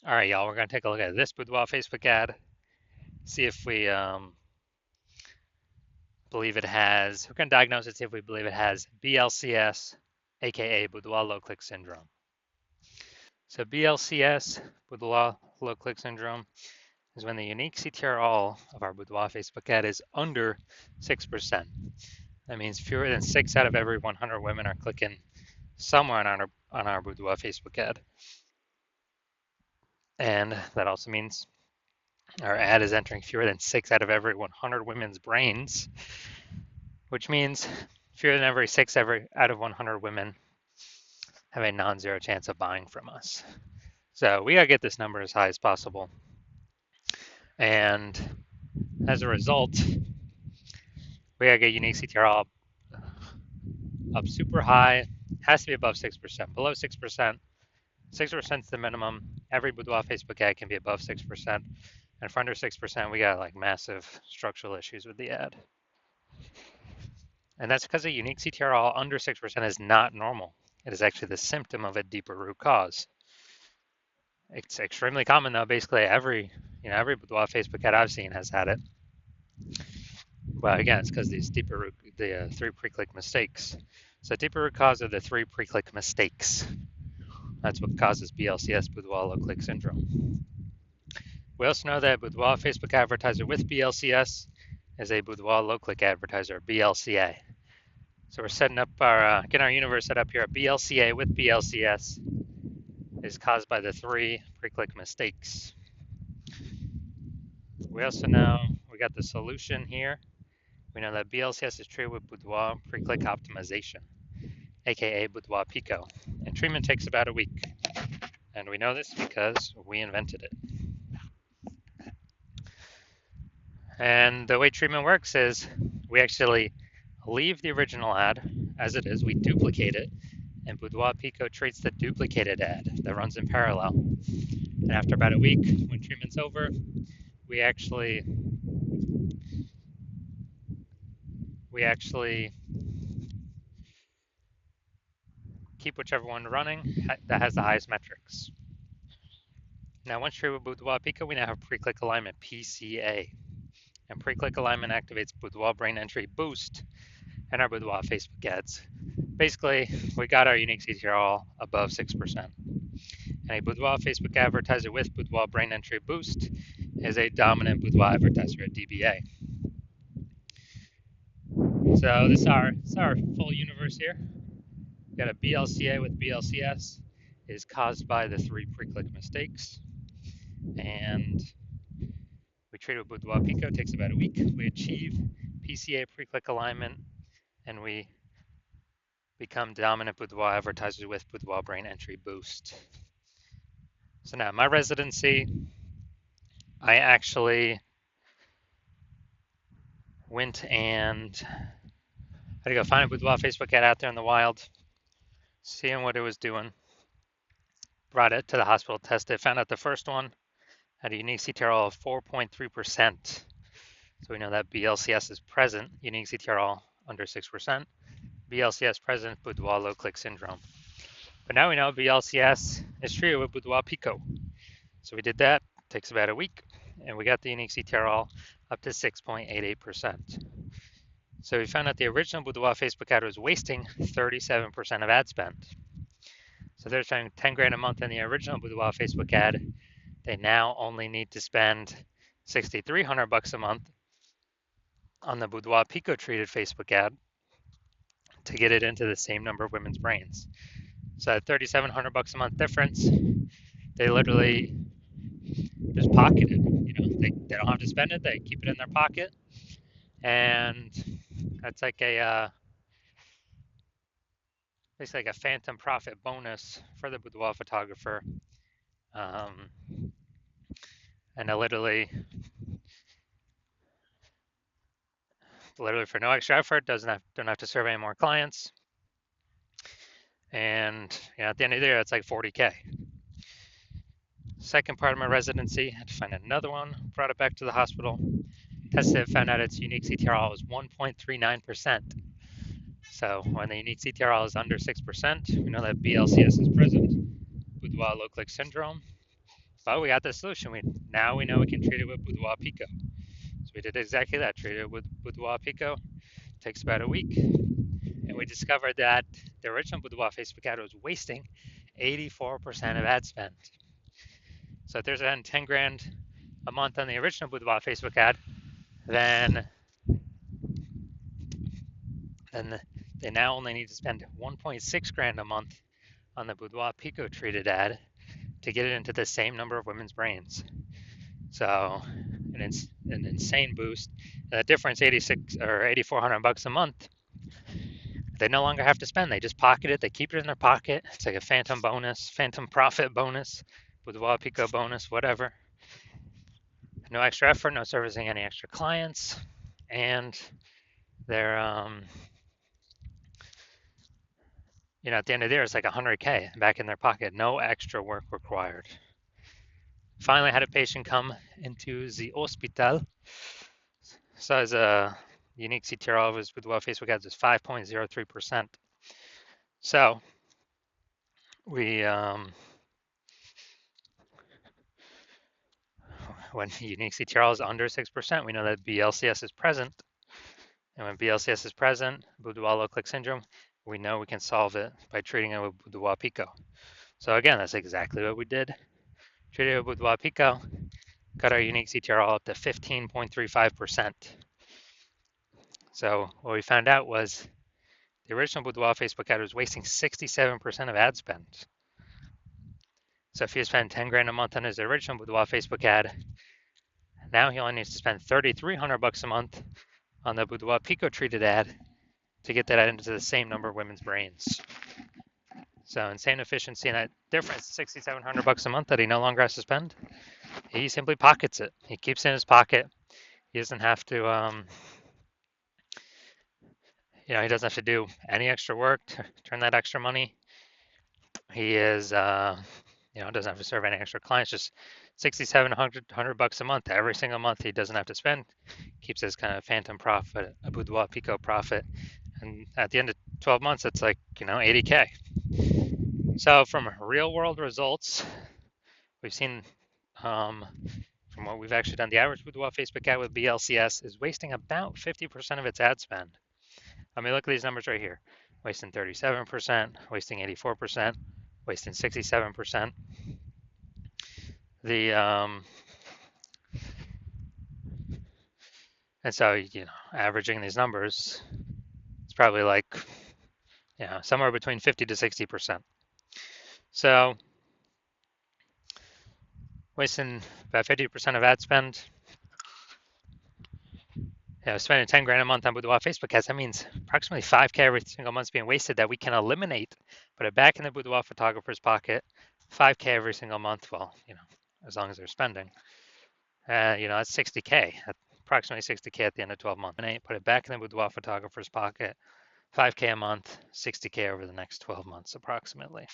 All right, y'all, we're going to take a look at this Boudoir Facebook ad, see if we believe it has, we're going to diagnose it, see if we believe it has BLCS, aka Boudoir low click syndrome. So, BLCS, Boudoir low click syndrome, is when the unique CTRL of our Boudoir Facebook ad is under 6%. That means fewer than 6 out of every 100 women are clicking somewhere on our Boudoir Facebook ad. And that also means our ad is entering fewer than 6 out of every 100 women's brains, which means fewer than every 6 out of 100 women have a non-zero chance of buying from us. So we got to get this number as high as possible. And as a result, we got to get unique CTR up super high. Has to be above 6%. Below 6%, 6% is the minimum. Every Boudoir Facebook ad can be above 6%. And for under 6%, we got like massive structural issues with the ad. And that's because a unique CTRL under 6% is not normal. It is actually the symptom of a deeper root cause. It's extremely common though. Basically every Boudoir Facebook ad I've seen has had it. Well, again, it's because these the 3 pre-click mistakes. So deeper root cause are the 3 pre-click mistakes. That's what causes BLCS, Boudoir low click syndrome. We also know that Boudoir Facebook advertiser with BLCS is a Boudoir low click advertiser, BLCA. So we're setting up getting our universe set up here. BLCA with BLCS is caused by the 3 pre-click mistakes. We also know we got the solution here. We know that BLCS is treated with Boudoir pre-click optimization, aka Boudoir Pico, and treatment takes about a week. And we know this because we invented it. And the way treatment works is we actually leave the original ad as it is, we duplicate it, and Boudoir Pico treats the duplicated ad that runs in parallel. And after about a week, when treatment's over, we actually keep whichever one running that has the highest metrics. Now, once treated with Boudoir Pico, we now have pre-click alignment, PCA. And pre-click alignment activates Boudoir brain entry boost and our Boudoir Facebook ads. Basically, we got our unique CTRL above 6%. And a Boudoir Facebook advertiser with Boudoir brain entry boost is a dominant Boudoir advertiser at DBA. So this is our full universe here. We got a BLCA with BLCS is caused by the 3 pre-click mistakes. And we treat it with Boudoir Pico, it takes about a week. We achieve PCA pre-click alignment, and we become dominant Boudoir advertisers with Boudoir brain entry boost. So now my residency, I actually went and I had to go find a Boudoir Facebook ad out there in the wild, seeing what it was doing. Brought it to the hospital, tested, found out the first one had a unique CTRL of 4.3%. So we know that BLCS is present, unique CTRL under 6%. BLCS present, Boudoir low click syndrome. But now we know BLCS is treated with Boudoir Pico. So we did that, takes about a week, and we got the unique CTRL up to 6.88%. So we found out the original Boudoir Facebook ad was wasting 37% of ad spend. So they're spending 10 grand a month in the original Boudoir Facebook ad. They now only need to spend 6,300 bucks a month on the Boudoir Pico treated Facebook ad to get it into the same number of women's brains. So at 3,700 bucks a month difference, they literally just pocket it. They don't have to spend it; they keep it in their pocket, and that's like basically like a phantom profit bonus for the boudoir photographer. And I literally for no extra effort, don't have to serve any more clients. And at the end of the year, it's like 40K. Second part of my residency, I had to find another one, brought it back to the hospital, tested it, found out its unique CTRL was 1.39%. So when the unique CTRL is under 6%, we know that BLCS is present, boudoir low click syndrome. But we got the solution. Now we know we can treat it with Boudoir Pico. So we did exactly that. Treated it with Boudoir Pico. Takes about a week, and we discovered that the original Boudoir Facebook ad was wasting 84% of ad spend. So if they're spending 10 grand a month on the original Boudoir Facebook ad, then they now only need to spend 1.6 grand a month on the Boudoir Pico treated ad to get it into the same number of women's brains. So an insane boost. The difference, 86 or 8,400 bucks a month. They no longer have to spend. They just pocket it. They keep it in their pocket. It's like a phantom bonus, phantom profit bonus, Boudoir Pico bonus, whatever. No extra effort, no servicing any extra clients, and they're at the end of the year, it's like 100K back in their pocket. No extra work required. Finally, had a patient come into the hospital. So as a unique CTR of his Boudoir Facebook ads is 5.03%. So we when unique CTR is under 6%, we know that BLCS is present. And when BLCS is present, Boudoir low click syndrome, we know we can solve it by treating it with Boudoir Pico. So again, that's exactly what we did. Treated it with Boudoir Pico, got our unique CTR up to 15.35%. So what we found out was the original Boudoir Facebook ad was wasting 67% of ad spend. So if he spent 10 grand a month on his original Boudoir Facebook ad, now he only needs to spend 3,300 bucks a month on the Boudoir Pico treated ad to get that ad into the same number of women's brains. So insane efficiency, and that difference, 6,700 bucks a month that he no longer has to spend, he simply pockets it. He keeps it in his pocket. He doesn't have to, he doesn't have to do any extra work to turn that extra money. He is, doesn't have to serve any extra clients. Just 6,700 bucks a month every single month. He doesn't have to spend. Keeps his kind of phantom profit, a Boudoir Pico profit, and at the end of 12 months, it's like 80K. So from real world results, we've seen from what we've actually done, the average Boudoir Facebook ad with BLCS is wasting about 50% of its ad spend. I mean, look at these numbers right here. Wasting 37%, wasting 84%, wasting 67%. And so, averaging these numbers, it's probably like, somewhere between 50 to 60%. So wasting about 50% of ad spend. Spending 10 grand a month on Boudoir Facebook ads, that means approximately 5K every single month is being wasted that we can eliminate, put it back in the Boudoir photographer's pocket, 5K every single month, well, as long as they're spending. That's 60K, approximately 60K at the end of 12 months. Put it back in the Boudoir photographer's pocket, 5K a month, 60K over the next 12 months approximately.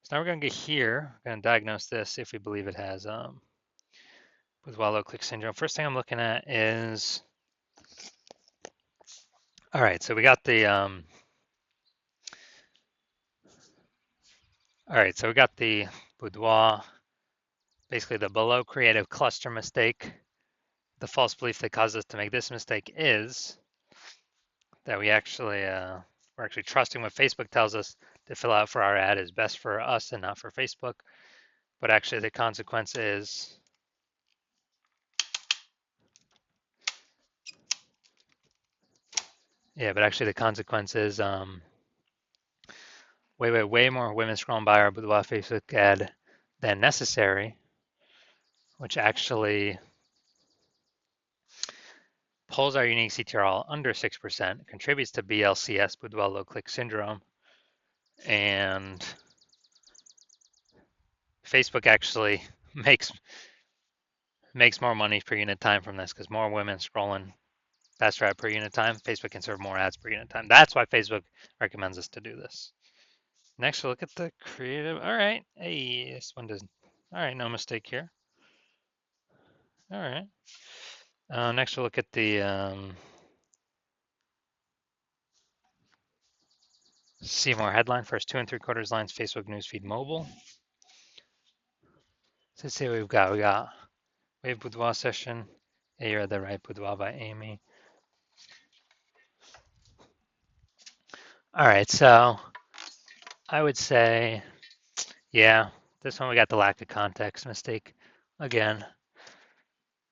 So now we're going to get here, we're going to diagnose this if we believe it has Boudoir low click syndrome. First thing I'm looking at is, all right, so we got the Boudoir, basically the below creative cluster mistake. The false belief that caused us to make this mistake is that we're actually trusting what Facebook tells us to fill out for our ad is best for us and not for Facebook. But actually the consequence is way more women scrolling by our Boudoir Facebook ad than necessary, which actually pulls our unique CTRL under 6%, contributes to BLCS, Boudoir low click syndrome, and Facebook actually makes more money per unit time from this because more women scrolling faster ad per unit time. Facebook can serve more ads per unit time. That's why Facebook recommends us to do this. Next, we'll look at the creative. All right. Hey, this one doesn't. All right, no mistake here. All right. Next, we'll look at the see more headline. First 2 3/4 lines, Facebook newsfeed mobile. So let's see what we've got. We got Wave Boudoir session. Yeah, you're at the right, Boudoir by Amy. All right, so I would say, yeah, this one we got the lack of context mistake. Again,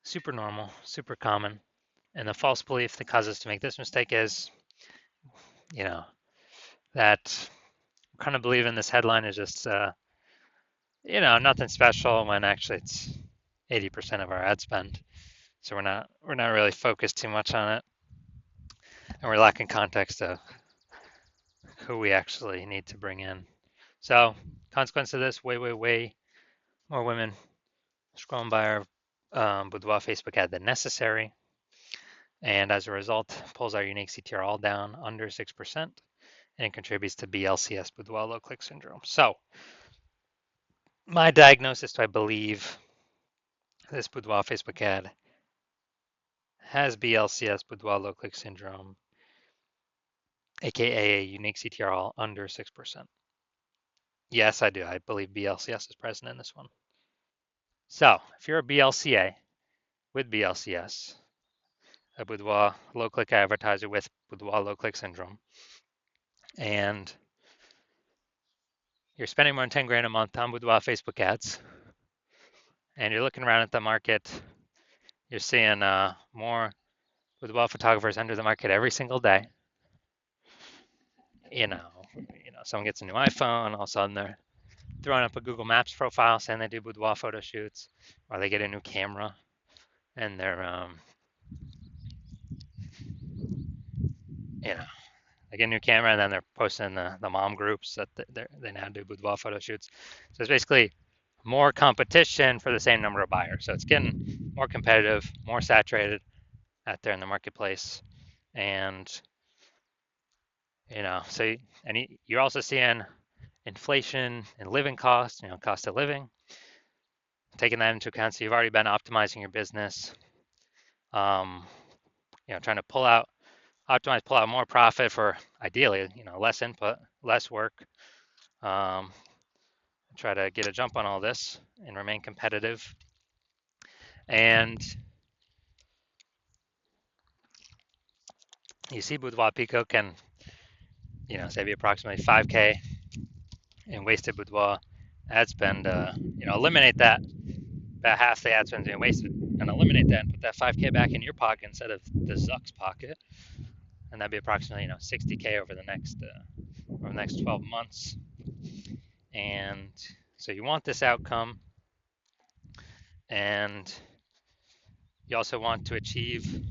super normal, super common. And the false belief that causes us to make this mistake is, you know, that kind of believe in this headline is just, nothing special when actually it's 80% of our ad spend. So we're not really focused too much on it, and we're lacking context of who we actually need to bring in. So consequence of this, way more women scrolling by our Boudoir Facebook ad than necessary. And as a result, pulls our unique CTR all down under 6% and contributes to BLCS, Boudoir low click syndrome. So my diagnosis, do I believe this Boudoir Facebook ad has BLCS, Boudoir low click syndrome, aka a unique CTR all under 6%? Yes, I do. I believe BLCS is present in this one. So if you're a BLCA with BLCS, a Boudoir low click advertiser with Boudoir low click syndrome, and you're spending more than 10 grand a month on Boudoir Facebook ads, and you're looking around at the market, you're seeing more Boudoir photographers enter the market every single day. You know, someone gets a new iPhone, all of a sudden they're throwing up a Google Maps profile saying they do boudoir photo shoots, or they get a new camera and they're, you know, they get a new camera and then they're posting the mom groups that they now do boudoir photo shoots. So it's basically more competition for the same number of buyers. So it's getting more competitive, more saturated out there in the marketplace, and so you're also seeing inflation and living costs, cost of living, taking that into account. So you've already been optimizing your business, um, trying to pull out more profit for ideally, less input, less work. Try to get a jump on all this and remain competitive. And you see Boudoir Pico can, save you approximately 5K in wasted Boudoir ad spend. Eliminate that, about half the ad spend being wasted, and eliminate that and put that 5K back in your pocket instead of the Zuck's pocket. And that'd be approximately 60K over the next 12 months. And so you want this outcome, and you also want to achieve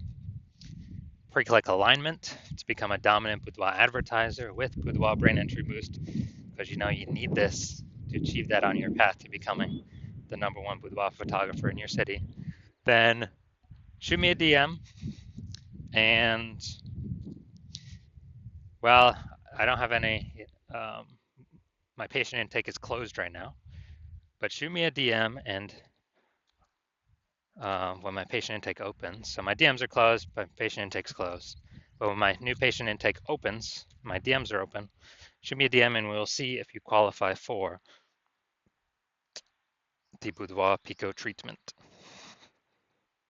pre-click alignment to become a dominant Boudoir advertiser with Boudoir Brain Entry Boost, because you need this to achieve that on your path to becoming the #1 boudoir photographer in your city. Then shoot me a DM, and well, I don't have any. My patient intake is closed right now, but shoot me a DM, and when my patient intake opens, so my DMs are closed, but patient intake's closed. But when my new patient intake opens, my DMs are open. Shoot me a DM, and we'll see if you qualify for the Boudoir Pico treatment.